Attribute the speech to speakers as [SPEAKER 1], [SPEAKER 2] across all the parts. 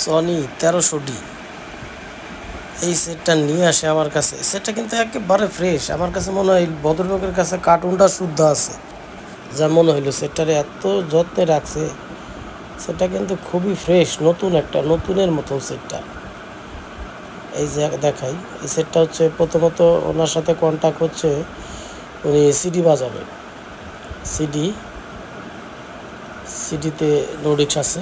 [SPEAKER 1] Sony 1300D এই সেটটা নিয়ে আসে আমার কাছে। সেটটা কিন্তু একেবারে ফ্রেশ। আমার কাছে মনে হয় ভদ্রলোকের কাছে কার্টুনটা শুদ্ধ আছে, যা মনে হইলো। সেটটারে এত যত্নে রাখছে, সেটা কিন্তু খুবই ফ্রেশ, নতুন একটা নতুনের মতন সেটটা। এই যে দেখাই, এই সেটটা হচ্ছে প্রথমত ওনার সাথে কন্ট্যাক্ট হচ্ছে, উনি সিডি বাজাবে। সিডিতে লোডিক্স আছে,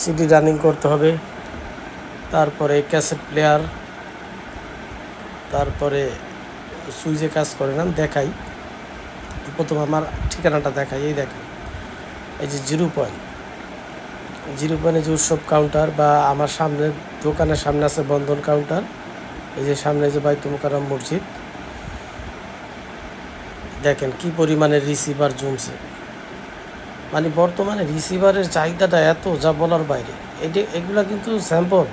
[SPEAKER 1] সিডি রানিং করতে হবে। তারপরে ক্যাসেট প্লেয়ার, তারপরে সুইচে কাজ করে না। দেখাই, প্রথম আমার ঠিকানাটা দেখাই। এই দেখেন, এই যে 0 পয়েন্ট যে উৎসব কাউন্টার, বা আমার সামনে দোকানের সামনে আছে বন্ধন কাউন্টার। এই যে সামনে যে বাইতুল মোকাররম মসজিদ, দেখেন কি পরিমাণে রিসিভার জমছে। মানে বর্তমানে রিসিভারের চাহিদাটা এত, যা বলার বাইরে। এগুলা কিন্তু স্যাম্পল।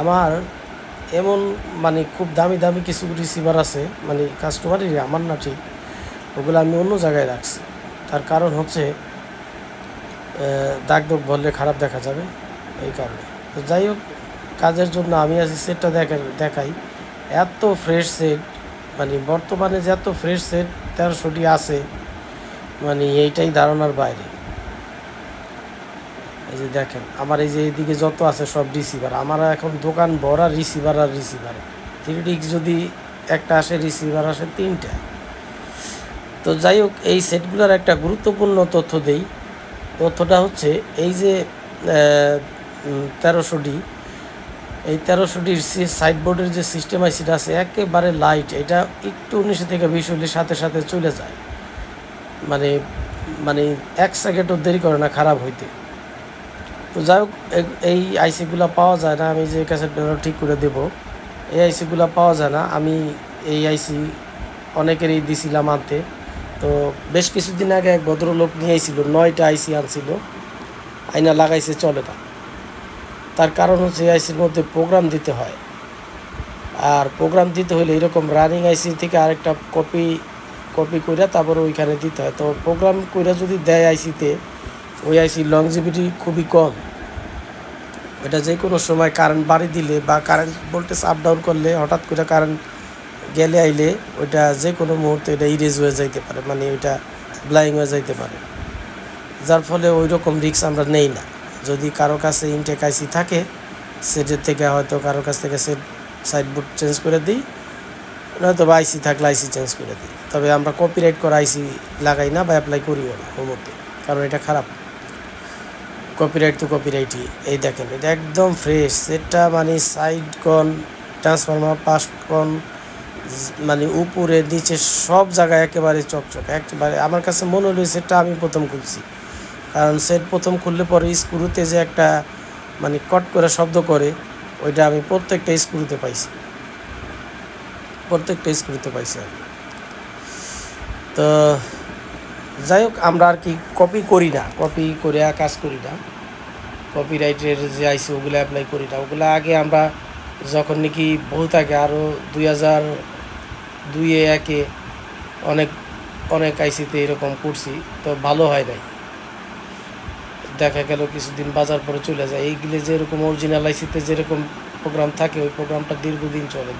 [SPEAKER 1] আমার এমন মানে খুব দামি দামি কিছু রিসিভার আছে, মানে কাস্টমারেরই, আমার না ঠিক, ওগুলো আমি অন্য জায়গায় রাখছি। তার কারণ হচ্ছে দাগ বললে খারাপ দেখা যাবে, এই কারণে। তো যাই হোক, কাজের জন্য আমি আছি। সেটটা দেখাই, এত ফ্রেশ সেট, মানে বর্তমানে যে এত ফ্রেশ সেট 1300D আছে, মানে এইটাই ধারণার বাইরে। এই যে দেখেন, আমার এই যে এইদিকে যত আছে সব রিসিভার। আমার এখন দোকান ভরা রিসিভার আর রিসিভার। 3DX যদি একটা আসে, রিসিভার আসে 3টা। তো যাই হোক, এই সেটগুলোর একটা গুরুত্বপূর্ণ তথ্য দেই। তথ্যটা হচ্ছে এই যে 1300D, এই 1300Dর সাইডবোর্ডের যে সিস্টেম আইসিটা আছে, একেবারে লাইট। এটা একটু 19 থেকে 20 হলে সাথে সাথে চলে যায়, মানে মানে 1 সেকেন্ডও দেরি করে না খারাপ হইতে। তো যাই হোক, এই আইসিগুলো পাওয়া যায় না। আমি যে ক্যাসেটটা ঠিক করে দেব, এই আইসিগুলো পাওয়া যায় না। আমি এই আইসি অনেকেরই দিছিলাম আনতে। তো বেশ কিছুদিন আগে এক ভদ্রলোক নিয়ে এসেছিল, 9টা আইসি আনছিল, আইনা লাগাইছে, চলে না। তার কারণ হচ্ছে এই আইসির মধ্যে প্রোগ্রাম দিতে হয়, আর প্রোগ্রাম দিতে হলে এরকম রানিং আইসি থেকে আরেকটা কপি করে তারপর ওইখানে দিতে হয়। তো প্রোগ্রাম করে যদি দেয় আইসিতে, ওই আইসির লংজিভিটি খুবই কম। এটা যে কোনো সময় কারেন্ট বাড়ি দিলে বা কারেন্ট ভোল্টেজ আপ ডাউন করলে, হঠাৎ করে কারেন্ট গেলে আইলে, ওইটা যে কোনো মুহূর্তে এটা ইরেজ হয়ে যাইতে পারে, মানে ওইটা ব্লাইং হয়ে যাইতে পারে। যার ফলে ওই রকম রিস্ক আমরা নেই না। যদি কারো কাছে ইনটেক আইসি থাকে, সেটের থেকে হয়তো কারো কাছ থেকে সাইডবোর্ড চেঞ্জ করে দিই, নয়তো বা আইসি থাকলে আইসি চেঞ্জ করে দিই। তবে আমরা কপিরাইট করা আইসি লাগাই না বা অ্যাপ্লাই করিও না ওর মধ্যে, কারণ এটা খারাপ। কপিরাইট তো কপিরাইটই। এই দেখেন, এটা একদম ফ্রেশ সেটটা, মানে সাইড কন, ট্রান্সফরমার, পাশ কন, মানে উপরে নিচে সব জায়গায় একেবারে চকচক। একেবারে আমার কাছে মনে হলো সেটটা আমি প্রথম খুলছি, কারণ সেট প্রথম খুললে পরে স্ক্রুতে যে একটা মানে কট করে শব্দ করে, ওইটা আমি প্রত্যেকটা স্ক্রুতে পাইছি। তো যাই হোক, আমরা আর কি কপি করি না, কপি করে কাজ করি না। কপিরাইটের যে আইসি ওগুলো অ্যাপ্লাই করি না। ওগুলো আগে আমরা যখন নাকি বহুত আগে, আরও 2002-1 অনেক অনেক আইসিতে এরকম করছি, তো ভালো হয় নাই। দেখা গেল কিছুদিন বাজার পরে চলে যায়। এইগুলো যেরকম অরিজিনাল আইসিতে যেরকম প্রোগ্রাম থাকে, ওই প্রোগ্রামটা দীর্ঘদিন চলে,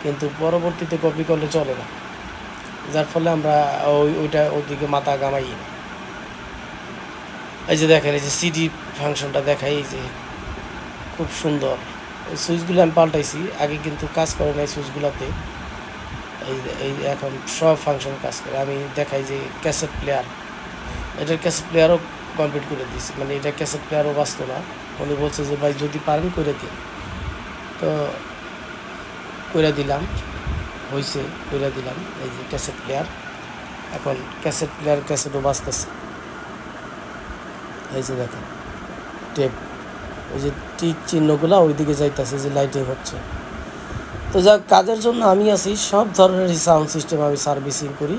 [SPEAKER 1] কিন্তু পরবর্তীতে কপি করলে চলে না। যার ফলে আমরা ওইদিকে মাথা গামাই না। এই যে দেখেন, এই যে সিডি ফাংশনটা দেখাই, এই যে খুব সুন্দর। এই সুইচগুলো আমি পাল্টাইছি, আগে কিন্তু কাজ করে না এই সুইচগুলোতে। এই এখন সব ফাংশন কাজ করে। আমি দেখাই যে ক্যাসেট প্লেয়ার, এটার ক্যাসেট প্লেয়ারও কমপ্লিট করে দিয়েছি, মানে এটা ক্যাসেট প্লেয়ারও বাঁচত না। উনি বলছে যে ভাই যদি পারেন করে দিন, তো করে দিলাম, হয়েছে, করে দিলাম। এই যে ক্যাসেট প্লেয়ার, এখন ক্যাসেটও বাঁচতেছে। এই যে দেখেন টেপ, ওই যে টিক চিহ্নগুলো ওইদিকে যাইতেছে, যে লাইটে হচ্ছে। তো যাক, কাজের জন্য আমি আছি। সব ধরনের সাউন্ড সিস্টেম আমি সার্ভিসিং করি।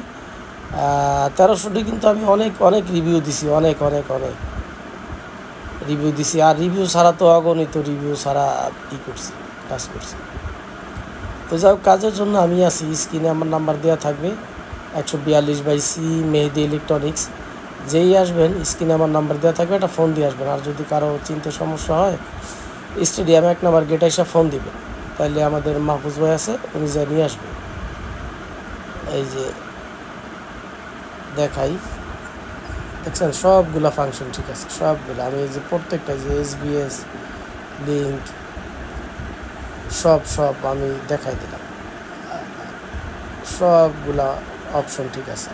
[SPEAKER 1] 1300D কিন্তু আমি অনেক রিভিউ দিছি, অনেক রিভিউ দিছি। আর রিভিউ ছাড়া তো অগণিত রিভিউ ছাড়া কাজ করছি। তো যাই হোক, কাজের জন্য আমি আছি। স্ক্রিনে আমার নাম্বার দেওয়া থাকবে, 142/C মেহেদি ইলেকট্রনিক্স। যেই আসবেন স্ক্রিনে আমার নাম্বার দেওয়া থাকবে, একটা ফোন দিয়ে আসবেন। আর যদি কারো চিনতে সমস্যা হয় স্টেডিয়ামে 1 নম্বর গেটে এসে ফোন দিবেন, তাহলে আমাদের মাহফুজ ভাই আছে, উনি যা নিয়ে আসবে। এই যে দেখাই, দেখছেন সবগুলা ফাংশন ঠিক আছে, সবগুলো। আমি এই যে প্রত্যেকটা যে SBS লিঙ্ক সব আমি দেখাই দিলাম, সবগুলা অপশন ঠিক আছে।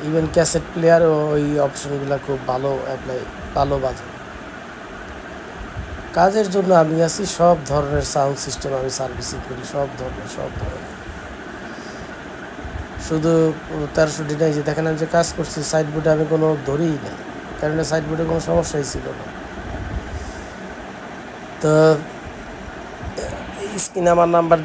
[SPEAKER 1] ইভেন ক্যাসেট প্লেয়ারও ওই অপশনগুলো খুব ভালো বাজে। কাজের জন্য আমি আছি, সব ধরনের সাউন্ড সিস্টেম আমি সার্ভিসিং করি, সব ধরনের। শুধু 1300 নাই যে দেখেন আমি যে কাজ করছি সাইড বোর্ডে আমি কোনো ধরিই নাই, কারণ সাইড বোর্ডে কোনো সমস্যাই ছিল না। তো স্ক্রিনে আমার নাম্বার